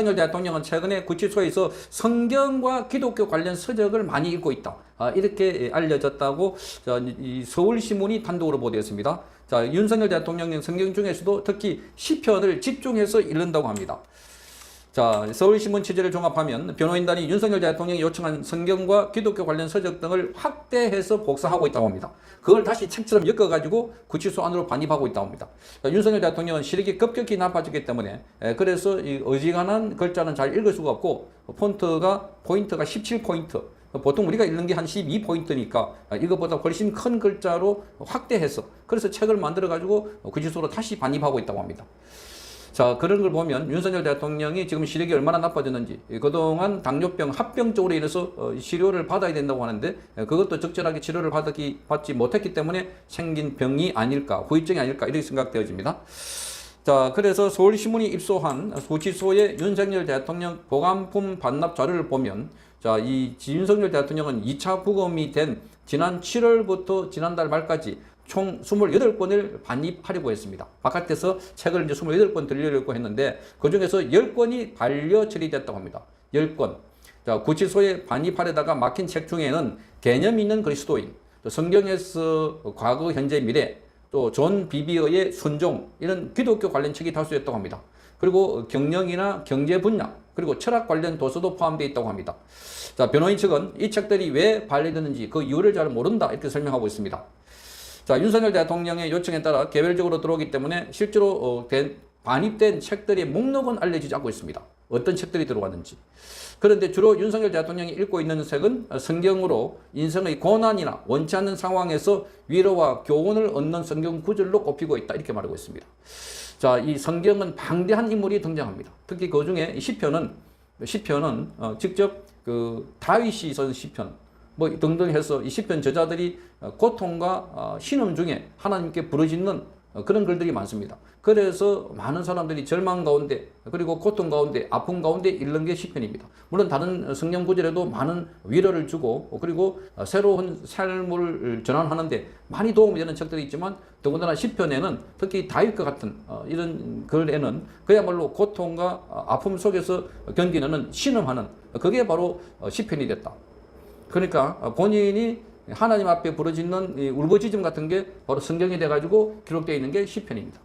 윤석열 대통령은 최근에 구치소에서 성경과 기독교 관련 서적을 많이 읽고 있다. 이렇게 알려졌다고 이 서울신문이 단독으로 보도했습니다. 자, 윤석열 대통령은 성경 중에서도 특히 시편을 집중해서 읽는다고 합니다. 자, 서울신문 취재를 종합하면 변호인단이 윤석열 대통령이 요청한 성경과 기독교 관련 서적 등을 확대해서 복사하고 있다고 합니다. 그걸 다시 책처럼 엮어가지고 구치소 안으로 반입하고 있다고 합니다. 자, 윤석열 대통령은 시력이 급격히 나빠졌기 때문에 그래서 이 어지간한 글자는 잘 읽을 수가 없고 포인트가 17포인트. 보통 우리가 읽는 게 한 12포인트니까 이것보다 훨씬 큰 글자로 확대해서 그래서 책을 만들어가지고 구치소로 다시 반입하고 있다고 합니다. 자, 그런 걸 보면 윤석열 대통령이 지금 시력이 얼마나 나빠졌는지, 그동안 당뇨병, 합병증으로 인해서 치료를 받아야 된다고 하는데 그것도 적절하게 치료를 받지 못했기 때문에 생긴 병이 아닐까, 후유증이 아닐까 이렇게 생각되어집니다. 자, 그래서 서울신문이 입수한 구치소의 윤석열 대통령 보관품 반납 자료를 보면 자, 이 윤석열 대통령은 2차 부검이 된 지난 7월부터 지난달 말까지 총 28권을 반입하려고 했습니다. 바깥에서 책을 이제 28권 들려려고 했는데 그 중에서 10권이 반려 처리됐다고 합니다. 10권. 자, 구치소에 반입하려다가 막힌 책 중에는 개념 있는 그리스도인, 또 성경에서 과거, 현재, 미래, 또 존 비비어의 순종 이런 기독교 관련 책이 다수였다고 합니다. 그리고 경영이나 경제 분야, 그리고 철학 관련 도서도 포함되어 있다고 합니다. 자, 변호인 측은 이 책들이 왜 반려됐는지 그 이유를 잘 모른다 이렇게 설명하고 있습니다. 자, 윤석열 대통령의 요청에 따라 개별적으로 들어오기 때문에 실제로 반입된 책들의 목록은 알려지지 않고 있습니다. 어떤 책들이 들어왔는지. 그런데 주로 윤석열 대통령이 읽고 있는 책은 성경으로 인생의 고난이나 원치 않는 상황에서 위로와 교훈을 얻는 성경 구절로 꼽히고 있다 이렇게 말하고 있습니다. 자, 이 성경은 방대한 인물이 등장합니다. 특히 그 중에 시편은 직접 그 다윗이 쓴 시편 뭐 등등 해서 이 시편 저자들이 고통과 신음 중에 하나님께 부르짖는 그런 글들이 많습니다. 그래서 많은 사람들이 절망 가운데 그리고 고통 가운데 아픔 가운데 읽는 게 시편입니다. 물론 다른 성경 구절에도 많은 위로를 주고 그리고 새로운 삶을 전환하는데 많이 도움이 되는 책들이 있지만 더군다나 시편에는 특히 다윗과 같은 이런 글에는 그야말로 고통과 아픔 속에서 견디는 신음하는 그게 바로 시편이 됐다. 그러니까 본인이 하나님 앞에 부르짖는 울부짖음 같은 게 바로 성경이 돼가지고 기록되어 있는 게 시편입니다.